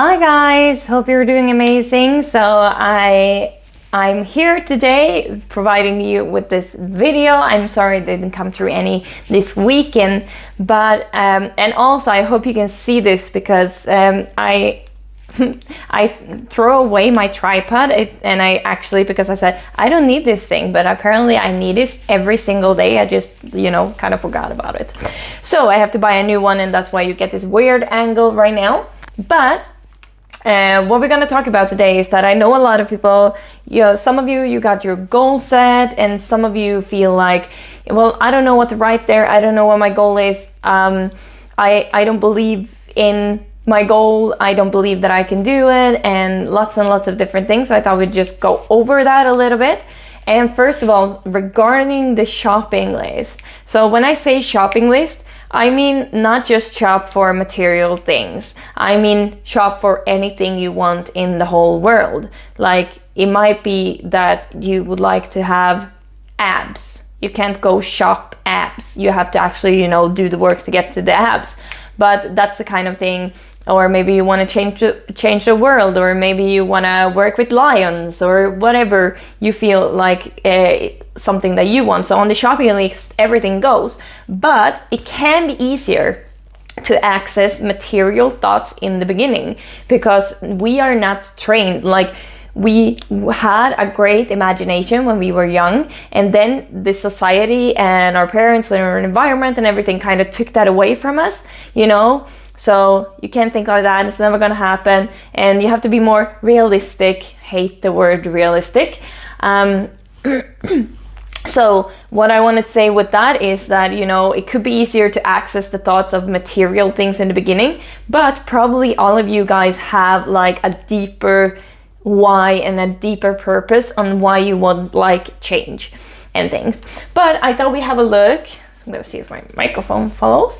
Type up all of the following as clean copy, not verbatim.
Hi guys, hope you're doing amazing. I'm here today providing you with this video. I'm sorry it didn't come through any this weekend, but and also I hope you can see this because I throw away my tripod and I actually, because I said I don't need this thing, but apparently I need it every single day. I just kind of forgot about it, so I have to buy a new one, and that's why you get this weird angle right now. But what we're going to talk about today is that I know a lot of people, some of you got your goal set, and some of you feel like, well, I don't know what to write there. I don't know what my goal is. I don't believe in my goal. I don't believe that I can do it, and lots of different things. I thought we'd just go over that a little bit. And first of all, regarding the shopping list. So when I say shopping list, I mean not just shop for material things. I mean shop for anything you want in the whole world. Like, it might be that you would like to have abs. You can't go shop abs. You have to actually, do the work to get to the abs. But that's the kind of thing. Or maybe you want to change the world, or maybe you want to work with lions, or whatever you feel like something that you want. So on the shopping list, everything goes. But it can be easier to access material thoughts in the beginning, because we are not trained. Like, we had a great imagination when we were young, and then the society and our parents and our environment and everything kind of took that away from us, So you can't think like that. It's never going to happen. And you have to be more realistic. Hate the word realistic. So what I want to say with that is that, it could be easier to access the thoughts of material things in the beginning, but probably all of you guys have like a deeper why and a deeper purpose on why you want like change and things. But I thought we have a look. I'm going to see if my microphone follows.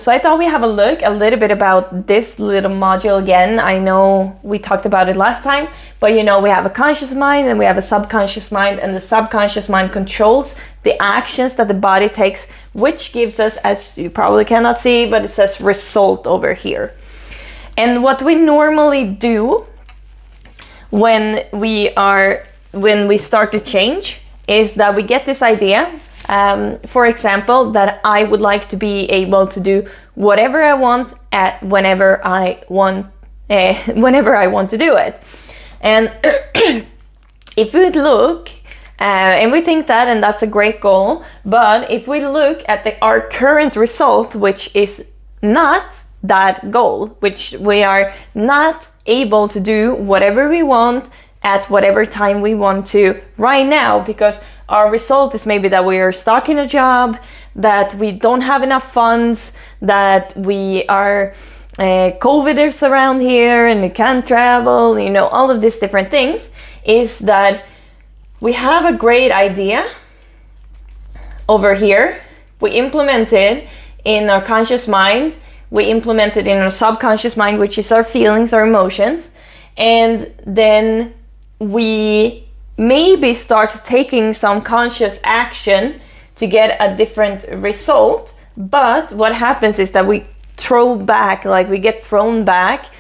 So I thought we have a look a little bit about this little module again. I know we talked about it last time, but we have a conscious mind and we have a subconscious mind, and the subconscious mind controls the actions that the body takes, which gives us, as you probably cannot see, but it says result over here. And what we normally do when we start to change is that we get this idea. For example, that I would like to be able to do whatever I want at whenever I want to do it. And if we look, and we think that, and that's a great goal, but if we look at our current result, which is not that goal, which we are not able to do whatever we want at whatever time we want to right now, because our result is maybe that we are stuck in a job, that we don't have enough funds, that we are COVID is around here and we can't travel, all of these different things, is that we have a great idea over here. We implement it in our conscious mind. We implement it in our subconscious mind, which is our feelings, our emotions. And then we maybe start taking some conscious action to get a different result. But what happens is that we get thrown back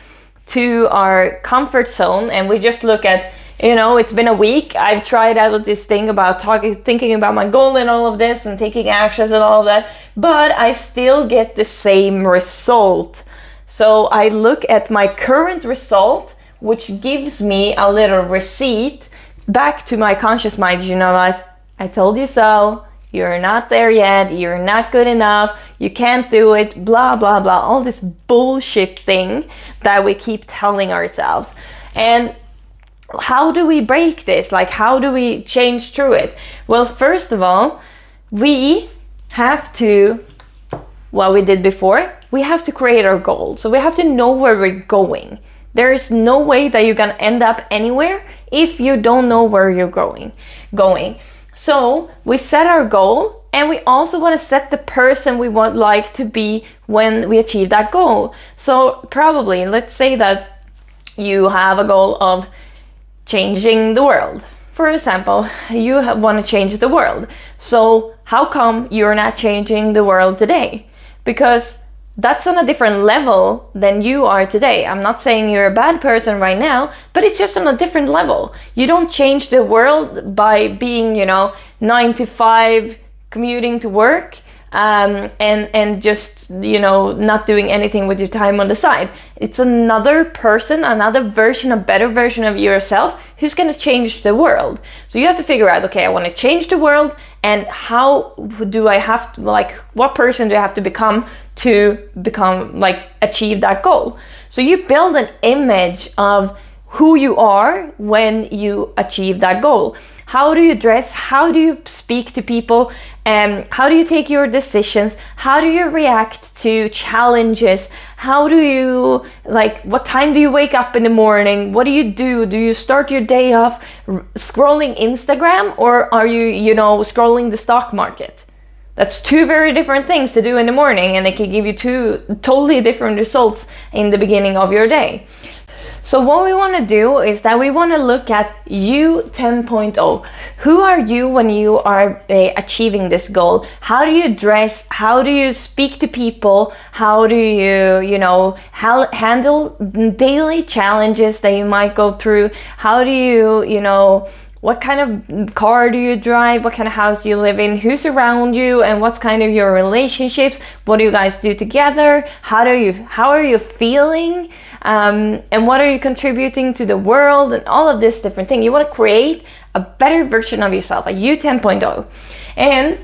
to our comfort zone, and we just look at, it's been a week. I've tried out this thing about thinking about my goal and all of this and taking actions and all of that, but I still get the same result. So I look at my current result, which gives me a little receipt back to my conscious mind. What? I told you so. You're not there yet. You're not good enough. You can't do it. Blah, blah, blah. All this bullshit thing that we keep telling ourselves. And how do we break this? Like, how do we change through it? Well, first of all, we have to, what we did before, we have to create our goal. So we have to know where we're going. There is no way that you're gonna end up anywhere if you don't know where you're going. So we set our goal, and we also want to set the person we would like to be when we achieve that goal. So probably, let's say that you have a goal of changing the world. For example, you want to change the world. So how come you're not changing the world today? Because that's on a different level than you are today. I'm not saying you're a bad person right now, but it's just on a different level. You don't change the world by being, 9 to 5 commuting to work, and just, not doing anything with your time on the side. It's another person, another version, a better version of yourself who's going to change the world. So you have to figure out, okay, I want to change the world, and how do I have to, what person do I have to become achieve that goal? So you build an image of who you are when you achieve that goal. How do you dress? How do you speak to people? How do you take your decisions? How do you react to challenges? How do you, what time do you wake up in the morning? What do you do? Do you start your day off scrolling Instagram, or are you, scrolling the stock market? That's two very different things to do in the morning, and it can give you two totally different results in the beginning of your day. So what we want to do is that we want to look at you 10.0. Who are you when you are achieving this goal? How do you dress? How do you speak to people? How do you, handle daily challenges that you might go through? How do you, what kind of car do you drive? What kind of house do you live in? Who's around you? And what's kind of your relationships? What do you guys do together? How are you feeling? And what are you contributing to the world? And all of this different thing. You want to create a better version of yourself, a you 10.0. And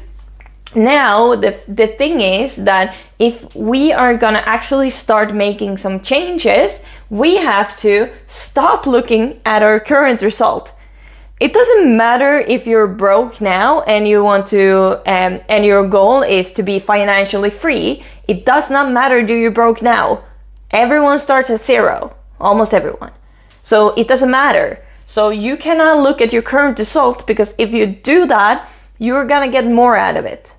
now the thing is that if we are gonna actually start making some changes, we have to stop looking at our current result. It doesn't matter if you're broke now and you want to, and your goal is to be financially free. It does not matter do you're broke now. Everyone starts at zero, almost everyone. So it doesn't matter. So you cannot look at your current result, because if you do that, you're gonna get more out of it.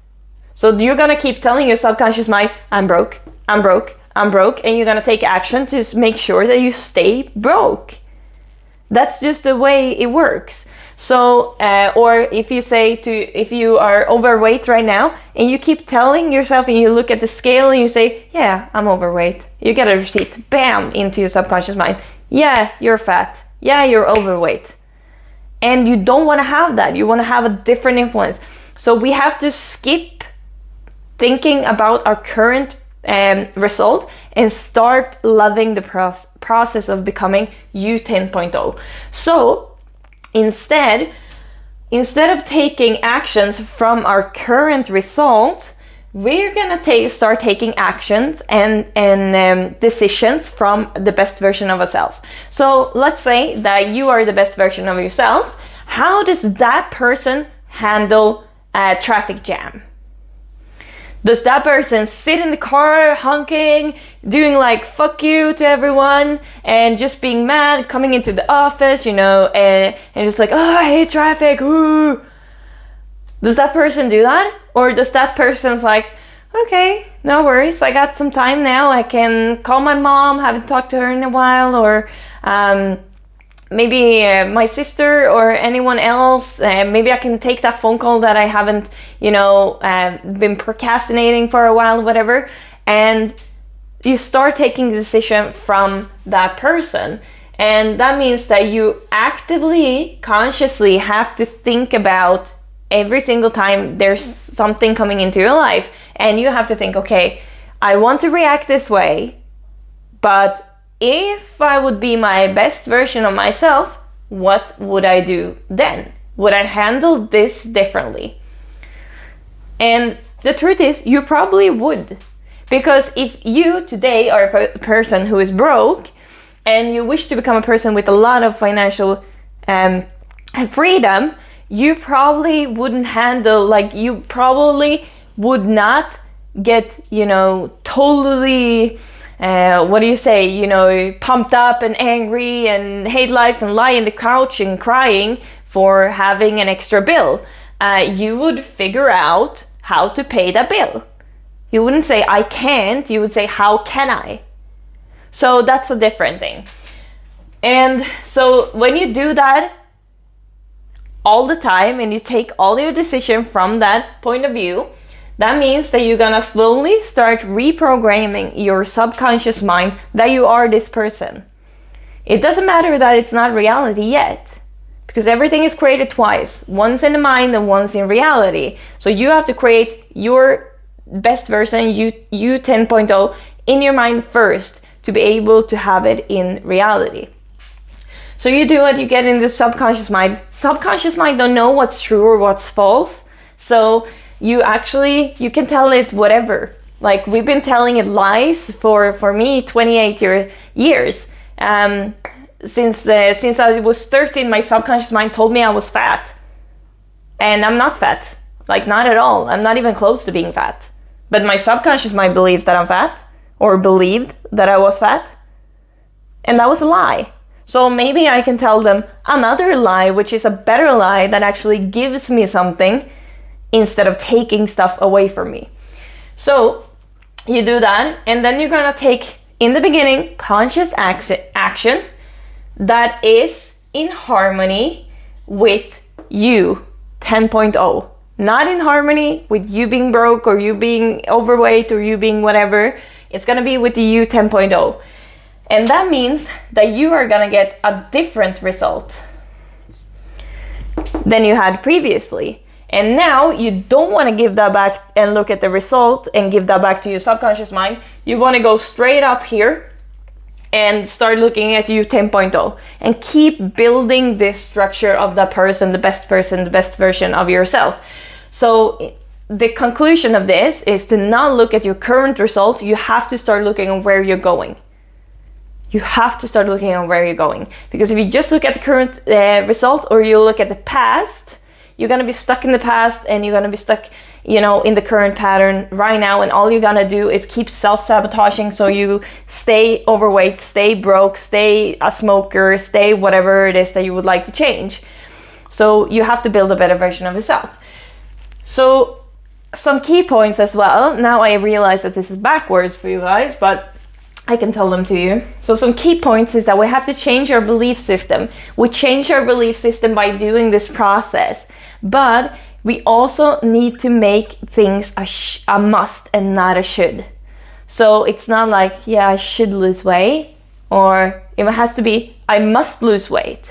So you're gonna keep telling your subconscious mind, I'm broke, I'm broke, I'm broke, and you're gonna take action to make sure that you stay broke. That's just the way it works. So, or if you are overweight right now and you keep telling yourself, and you look at the scale and you say, yeah, I'm overweight. You get a receipt, bam, into your subconscious mind. Yeah, you're fat. Yeah, you're overweight. And you don't want to have that. You want to have a different influence. So we have to skip thinking about our current result and start loving the process of becoming you 10.0. So instead of taking actions from our current result, we're gonna start taking actions and decisions from the best version of ourselves. So let's say that you are the best version of yourself. How does that person handle a traffic jam? Does that person sit in the car honking, doing fuck you to everyone, and just being mad, coming into the office, and just oh, I hate traffic, ooh. Does that person do that? Or does that person's okay, no worries, I got some time now, I can call my mom, haven't talked to her in a while, or maybe my sister or anyone else, maybe I can take that phone call that I haven't, been procrastinating for a while, whatever. And you start taking the decision from that person. And that means that you actively, consciously have to think about every single time there's something coming into your life. And you have to think, okay, I want to react this way, but if I would be my best version of myself, what would I do then? Would I handle this differently? And the truth is, you probably would. Because if you today are a person who is broke and you wish to become a person with a lot of financial freedom, you probably wouldn't handle, you probably would not get, totally pumped up and angry and hate life and lie in the couch and crying for having an extra bill. You would figure out how to pay that bill. You wouldn't say, I can't, you would say, how can I? So that's a different thing. And so when you do that all the time and you take all your decision from that point of view, That means that you're gonna slowly start reprogramming your subconscious mind that you are this person. It doesn't matter that it's not reality yet, because everything is created twice. Once in the mind and once in reality. So you have to create your best version, you 10.0, in your mind first to be able to have it in reality. So you do it, you get in the subconscious mind. Subconscious mind don't know what's true or what's false. So you can tell it whatever. Like we've been telling it lies for me 28 years. Since I was 13, my subconscious mind told me I was fat. And I'm not fat. Like not at all. I'm not even close to being fat. But my subconscious mind believes that I'm fat, or believed that I was fat. And that was a lie. So maybe I can tell them another lie, which is a better lie that actually gives me something instead of taking stuff away from me. So you do that, and then you're gonna take, in the beginning, conscious action that is in harmony with you 10.0. Not in harmony with you being broke or you being overweight or you being whatever. It's gonna be with the you 10.0. And that means that you are gonna get a different result than you had previously. And now you don't want to give that back and look at the result and give that back to your subconscious mind. You want to go straight up here and start looking at you 10.0 and keep building this structure of the person, the best version of yourself. So the conclusion of this is to not look at your current result. You have to start looking at where you're going. You have to start looking at where you're going. Because if you just look at the current result, or you look at the past, you're gonna be stuck in the past, and you're gonna be stuck, in the current pattern right now, and all you're gonna do is keep self-sabotaging, so you stay overweight, stay broke, stay a smoker, stay whatever it is that you would like to change. So you have to build a better version of yourself. So some key points as well. Now I realize that this is backwards for you guys, but I can tell them to you. So some key points is that we have to change our belief system. We change our belief system by doing this process, but we also need to make things a must and not a should. So it's not like, yeah, I should lose weight, or it has to be, I must lose weight.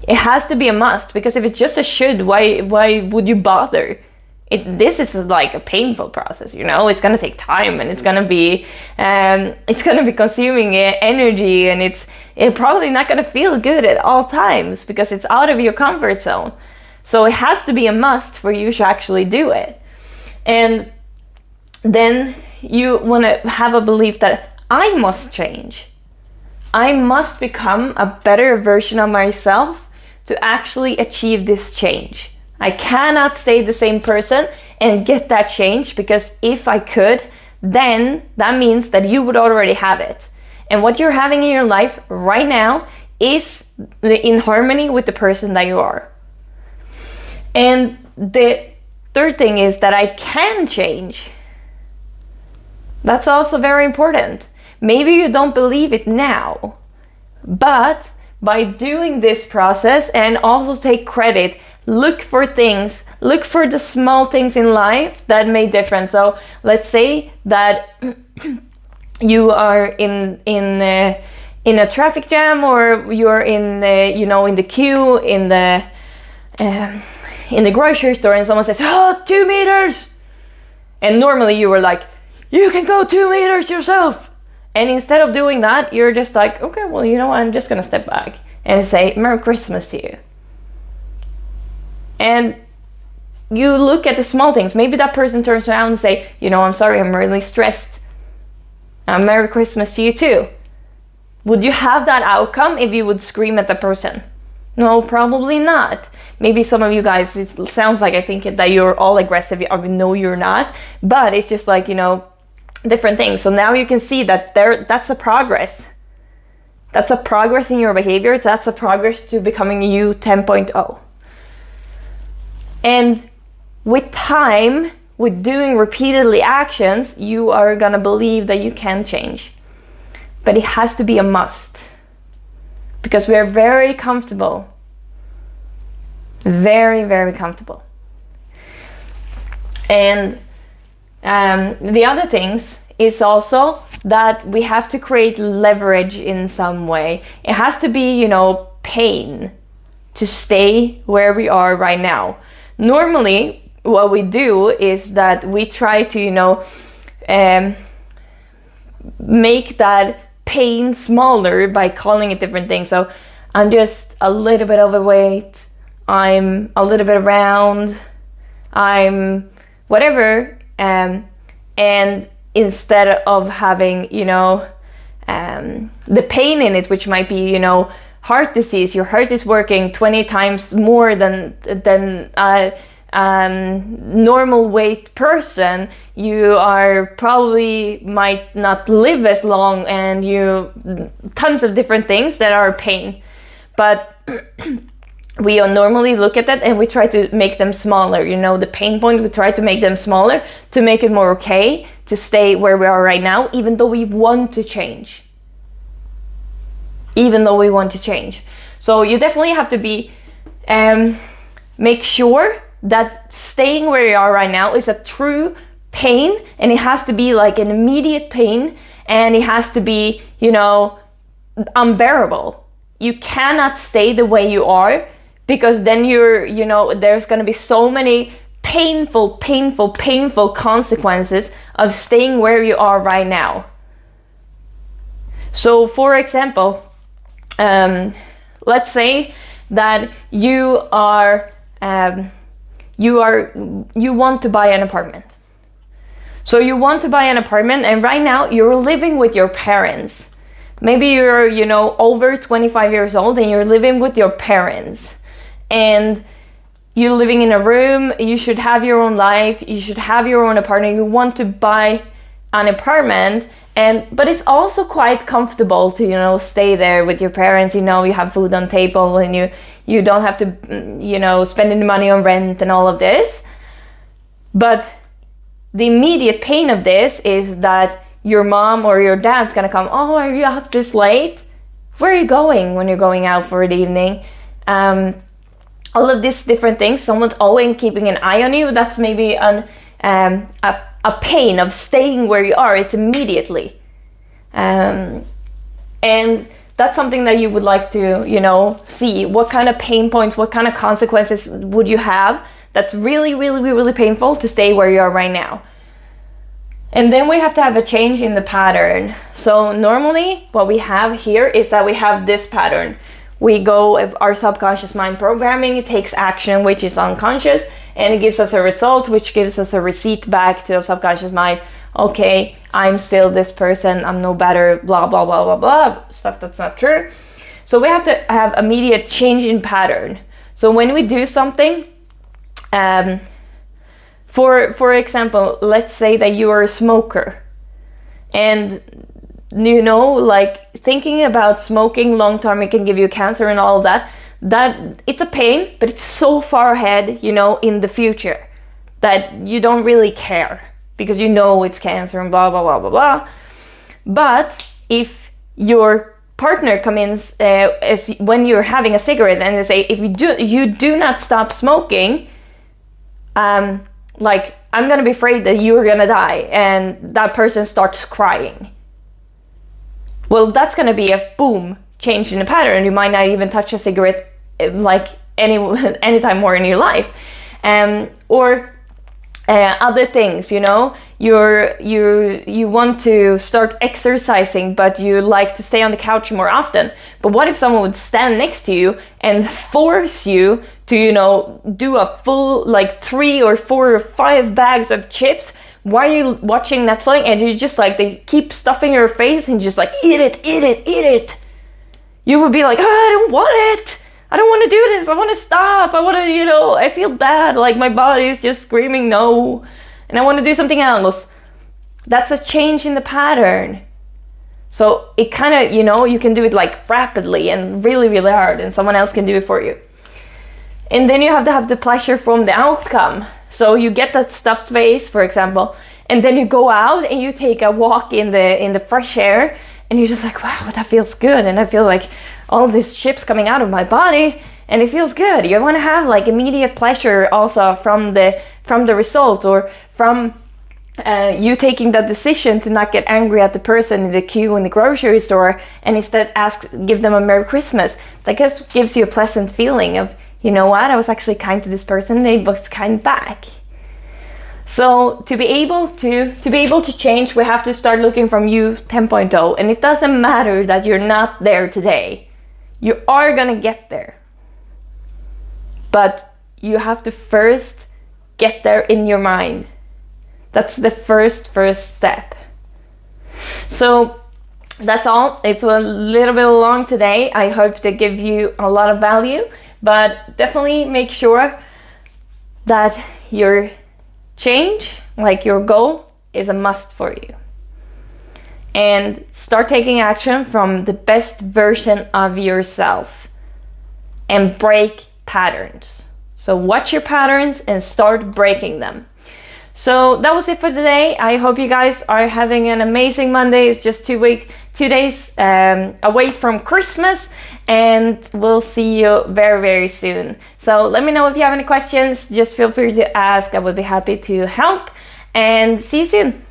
It has to be a must, because if it's just a should, why would you bother? This is like a painful process, it's gonna take time, and it's gonna be consuming energy, and it's probably not gonna feel good at all times because it's out of your comfort zone. So it has to be a must for you to actually do it. And then you want to have a belief that I must change. I must become a better version of myself to actually achieve this change. I cannot stay the same person and get that change, because if I could, then that means that you would already have it. And what you're having in your life right now is in harmony with the person that you are. And the third thing is that I can change. That's also very important. Maybe you don't believe it now, but by doing this process, and also take credit, look for the small things in life that make difference. So let's say that you are in a traffic jam, or you're in the queue in the grocery store, and someone says, 2 meters. And normally you were like, you can go 2 meters yourself. And instead of doing that, you're just like, okay, well, I'm just gonna step back and say Merry Christmas to you. And you look at the small things. Maybe that person turns around and say, I'm sorry, I'm really stressed. Merry Christmas to you too. Would you have that outcome if you would scream at the person? No, probably not. Maybe some of you guys, it sounds like I think that you're all aggressive. No, you're not. But it's just like, different things. So now you can see that that's a progress. That's a progress in your behavior. That's a progress to becoming you 10.0. And with time, with doing repeatedly actions, you are gonna believe that you can change. But it has to be a must. Because we are very comfortable. Very, very comfortable. And the other things is also that we have to create leverage in some way. It has to be, you know, pain to stay where we are right now. Normally, what we do is that we try to, you know, make that pain smaller by calling it different things. So I'm just a little bit overweight, I'm a little bit round, I'm whatever, and instead of having, you know, the pain in it, which might be, you know, heart disease, your heart is working 20 times more than normal weight person, you are probably might not live as long, and you tons of different things that are pain. But we normally look at that and we try to make them smaller. You know, the pain point, we try to make them smaller to make it more okay to stay where we are right now, even though we want to change. So you definitely have to be make sure that staying where you are right now is a true pain, and it has to be like an immediate pain, and it has to be, you know, unbearable. You cannot stay the way you are, because then you know, there's going to be so many painful consequences of staying where you are right now. So for example, let's say that you want to buy an apartment. So you want to buy an apartment, and right now you're living with your parents. Maybe you're, you know, over 25 years old and you're living with your parents, and you're living in a room. You should have your own life, you should have your own apartment. You want to buy an apartment, but it's also quite comfortable to, you know, stay there with your parents. You know, you have food on table, and you don't have to, you know, spend any money on rent and all of this. But the immediate pain of this is that your mom or your dad's gonna come, oh, are you up this late? Where are you going when you're going out for the evening? All of these different things, someone's always keeping an eye on you. That's maybe a pain of staying where you are. It's immediately. And that's something that you would like to, you know, see. What kind of pain points, what kind of consequences would you have that's really, really, really painful to stay where you are right now? And then we have to have a change in the pattern. So normally what we have here is that we have this pattern. We go, if our subconscious mind programming, it takes action, which is unconscious, and it gives us a result, which gives us a receipt back to the subconscious mind. Okay, I'm still this person, I'm no better, blah, blah, blah, blah, blah, stuff that's not true. So we have to have immediate change in pattern. So when we do something, for example, let's say that you are a smoker, and you know, like thinking about smoking long term, it can give you cancer and all of that it's a pain, but it's so far ahead, you know, in the future, that you don't really care, because you know it's cancer and blah, blah, blah, blah, blah. But if your partner comes in, when you're having a cigarette, and they say, if you do not stop smoking, like, I'm gonna be afraid that you're gonna die, and that person starts crying. Well, that's gonna be a boom, change in the pattern. You might not even touch a cigarette like anytime more in your life. Or other things, you know, you want to start exercising, but you like to stay on the couch more often. But what if someone would stand next to you and force you to, you know, do a full like 3 or 4 or 5 bags of chips while you're watching Netflix, and you just like, they keep stuffing your face and just like, eat it. You would be like, oh, I don't want it. I don't want to do this. I want to stop. I want to, you know, I feel bad. Like my body is just screaming no, and I want to do something else. That's a change in the pattern. So it kind of, you know, you can do it like rapidly and really, really hard, and someone else can do it for you. And then you have to have the pleasure from the outcome. So you get that stuffed face, for example, and then you go out and you take a walk in the fresh air, and you're just like, wow, that feels good, and I feel like all these chips coming out of my body, and it feels good. You want to have like immediate pleasure also from the from the result, or from you taking that decision to not get angry at the person in the queue in the grocery store and instead give them a Merry Christmas. That just gives you a pleasant feeling of, you know what, I was actually kind to this person and they was kind back. So to be able to change, we have to start looking from you 10.0, and it doesn't matter that you're not there today. You are gonna get there. But you have to first get there in your mind. That's the first step. So that's all. It's a little bit long today. I hope to give you a lot of value, but definitely make sure that your change, like your goal, is a must for you. And start taking action from the best version of yourself and break patterns. So watch your patterns and start breaking them. So that was it for today. I hope you guys are having an amazing Monday. It's just 2 days away from Christmas, and we'll see you very, very soon. So let me know if you have any questions. Just feel free to ask. I would be happy to help, and see you soon.